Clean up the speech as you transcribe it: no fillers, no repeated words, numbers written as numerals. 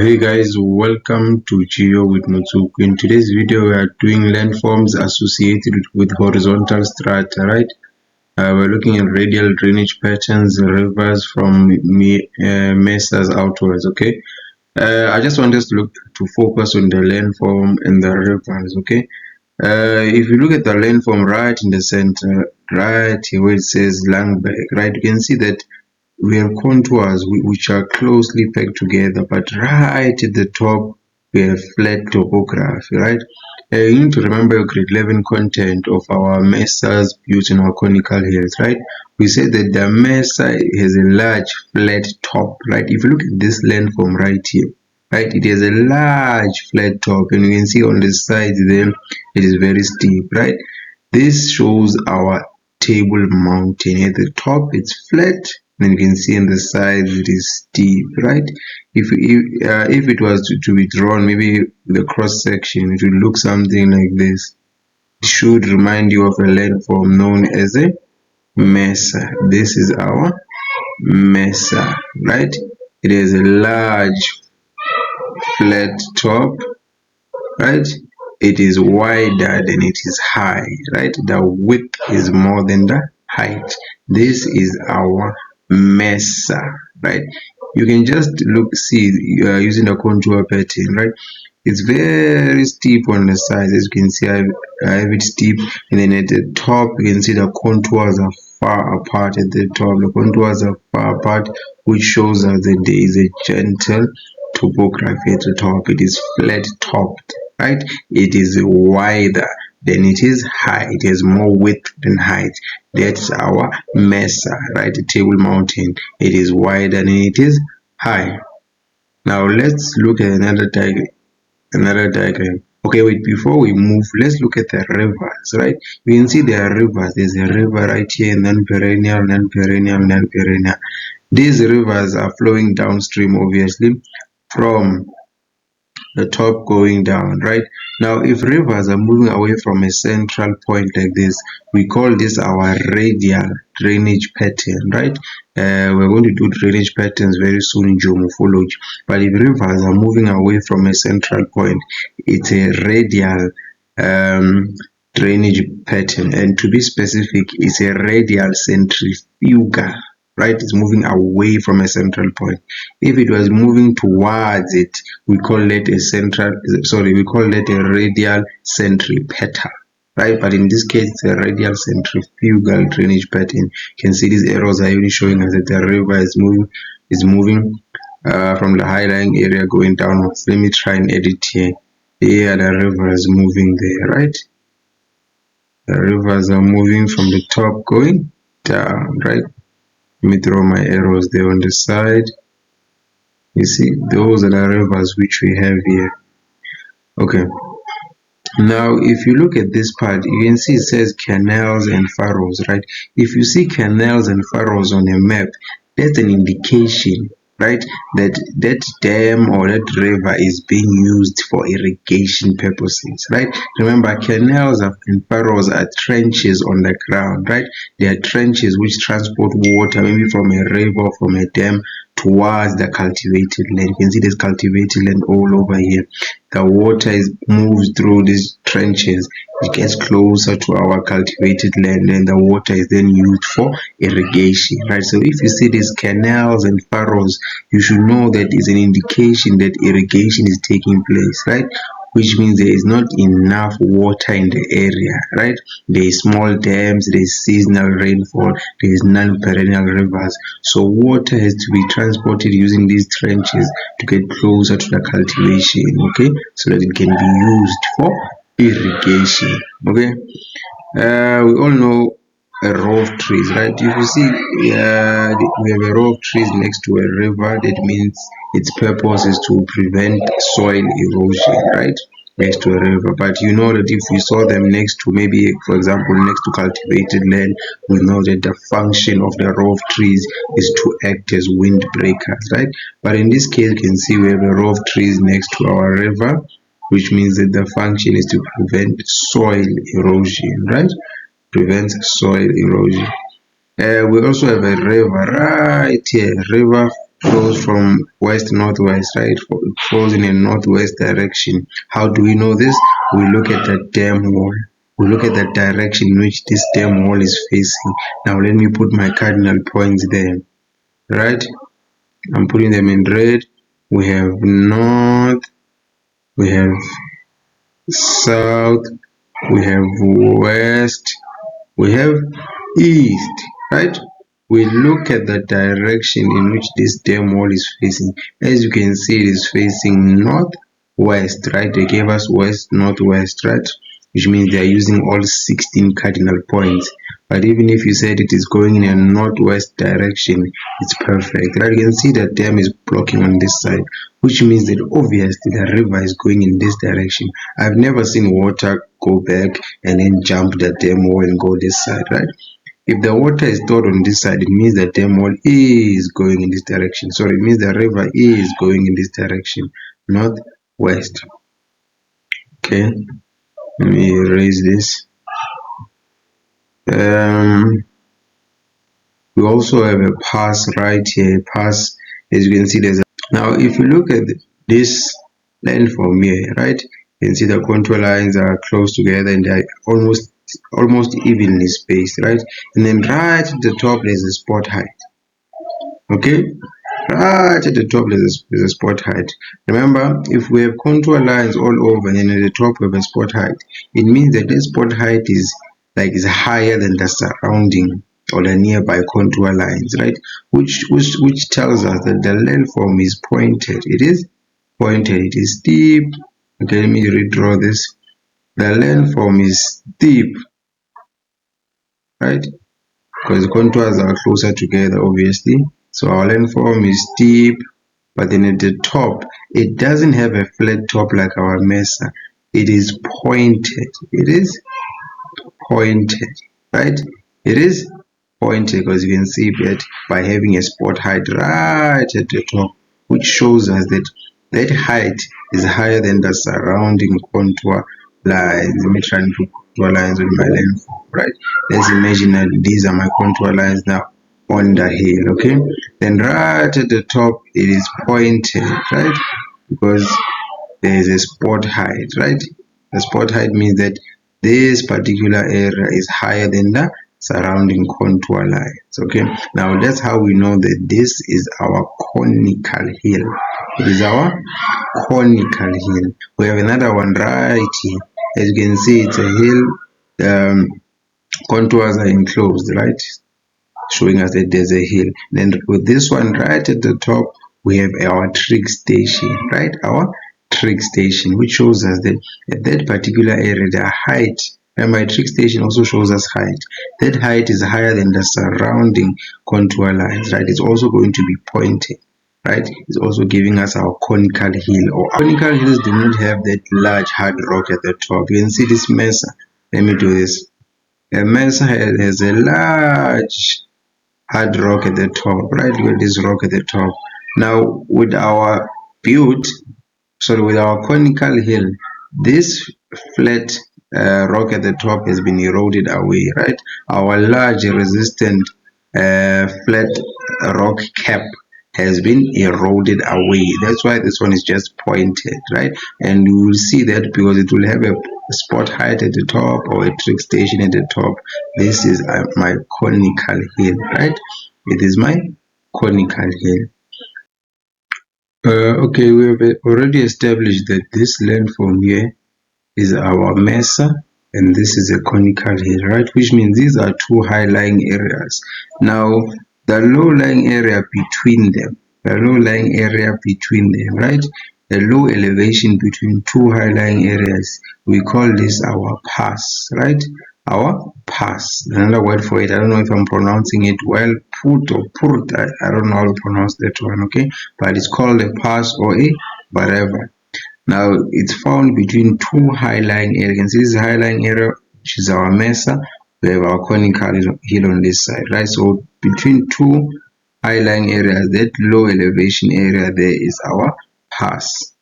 Hey guys, welcome to GeoWith Motsoko. In today's video, we are doing landforms associated with horizontal strata, right? We're looking at radial drainage patterns, rivers from mesas outwards, okay? I just want us to focus on the landform and the rivers, okay? If you look at the landform right in the center, right here where it says Langberg, right, you can see that we have contours which are closely packed together, but right at the top we have flat topography, right? You need to remember your grade 11 content of our mesas built in our conical hills, right? We said that the mesa has a large flat top, right? If you look at this landform right here, right, it has a large flat top, and you can see on the sides there it is very steep, right? This shows our table mountain. At the top it's flat, then you can see on the sides it is steep, right? If it was to be drawn, maybe the cross section, it would look something like this. It should remind you of a landform known as a mesa. This is our mesa, right? It has a large flat top, right? It is wider than it is high, right? The width is more than the height. This is our mesa, right? You can just see using the contour pattern, right? It's very steep on the sides, as you can see. I have it steep, and then at the top you can see the contours are far apart. At the top the contours are far apart, which shows us that there is a gentle topography at the top. It is flat topped, right? It is wider than it is high. It has more width than height. That's our mesa, right? The table mountain. It is wider than it is high. Now let's look at another diagram. Okay, wait, before we move, let's look at the rivers, right? You can see there are rivers. There's a river right here, non-perennial, non-perennial, non-perennial. These rivers are flowing downstream, obviously, from the top going down, right? Now if rivers are moving away from a central point like this, we call this our radial drainage pattern, right? We're going to do drainage patterns very soon in geomorphology, but if rivers are moving away from a central point, it's a radial drainage pattern, and to be specific, it's a radial centrifugal, right? It's moving away from a central point. If it was moving towards it, we call it a radial centripetal, right? But in this case, it's a radial centrifugal drainage pattern. You can see these arrows are even showing us that the river is moving from the high-lying area going downwards. Let me try and edit here. Here the river is moving there, right? The rivers are moving from the top going down, right? Let me draw my arrows there on the side. You see, those are the rivers which we have here. Okay. Now, if you look at this part, you can see it says canals and furrows, right? If you see canals and furrows on a map, that's an indication, right, that dam or that river is being used for irrigation purposes, right? Remember, canals and furrows are trenches on the ground, right? They are trenches which transport water, maybe from a river, from a dam, towards the cultivated land. You can see there's cultivated land all over here. The water moves through these trenches. It gets closer to our cultivated land, and the water is then used for irrigation, right? So if you see these canals and furrows, you should know that is an indication that irrigation is taking place, right? Which means there is not enough water in the area, right? There is small dams, there is seasonal rainfall, there is non-perennial rivers. So water has to be transported using these trenches to get closer to the cultivation, okay? So that it can be used for irrigation, okay? We all know a row of trees, right? If you see we have a row of trees next to a river, that means its purpose is to prevent soil erosion, right, next to a river. But you know that if we saw them next to, maybe for example next to cultivated land, we know that the function of the row of trees is to act as windbreakers, right? But in this case, you can see we have a row of trees next to our river, which means that the function is to prevent soil erosion, right? Prevents soil erosion. We also have a river right here, river flows from west northwest, right? It flows in a northwest direction. How do we know this? We look at the dam wall. We look at the direction in which this dam wall is facing. Now let me put my cardinal points there, right? I'm putting them in red. We have north, we have south, we have west, we have east, right? We look at the direction in which this dam wall is facing. As you can see, it is facing northwest, right? They gave us west, northwest, right? Which means they are using all 16 cardinal points. But even if you said it is going in a northwest direction, it's perfect, right? You can see the dam is blocking on this side, which means that obviously the river is going in this direction. I've never seen water go back and then jump the dam wall and go this side, right? If the water is stored on this side, it means the dam wall is going in this direction. So it means the river is going in this direction, northwest. Okay, let me erase this. We also have a pass right here. Pass, as you can see, there's a. Now, if you look at this landform here, right, you can see the contour lines are close together and they're almost evenly spaced, right? And then right at the top there's a spot height. Okay, right at the top there's a spot height. Remember, if we have contour lines all over and then at the top we have a spot height, it means that this spot height is higher than the surrounding or the nearby contour lines, right? Which tells us that the landform is pointed. It is pointed, it is steep. Okay, let me redraw this. The landform is steep, right? Because the contours are closer together, obviously. So our landform is steep, but then at the top, it doesn't have a flat top like our Mesa. It is pointed. It is pointed, right? It is pointed because you can see that by having a spot height right at the top, which shows us that that height is higher than the surrounding contour lines. Let me try and put contour lines on my landform, right? Let's imagine that these are my contour lines now on the hill, okay? Then right at the top, it is pointed, right? Because there is a spot height, right? The spot height means that this particular area is higher than the surrounding contour lines. Okay, now that's how we know that this is our conical hill. It is our conical hill. We have another one right here. As you can see, it's a hill. Contours are enclosed, right? Showing us that there's a hill. Then with this one right at the top, we have our trig station, right? Our trig station, which shows us that at that particular area, the height, and my trig station also shows us height. That height is higher than the surrounding contour lines, right? It's also going to be pointed, right? It's also giving us our conical hill. Or conical hills do not have that large hard rock at the top. You can see this Mesa. Let me do this. A Mesa has a large hard rock at the top, right? Look at this rock at the top. Now with our with our conical hill, this flat rock at the top has been eroded away, right? Our large resistant flat rock cap has been eroded away. That's why this one is just pointed, right? And you will see that because it will have a spot height at the top or a trig station at the top. This is my conical hill, right? It is my conical hill. Okay, we have already established that this landform here is our Mesa and this is a conical hill, right? Which means these are two high-lying areas. Now, the low-lying area between them, right? The low elevation between two high-lying areas, we call this our pass, right? Our pass. Another word for it, I don't know if I'm pronouncing it well, Poort or Poort, I don't know how to pronounce that one, okay? But it's called a pass or a whatever. Now, it's found between two high-lying areas. You can see this high-lying area, which is our Mesa. We have our conical hill on this side, right? So, between two high-lying areas, that low elevation area there is our pass.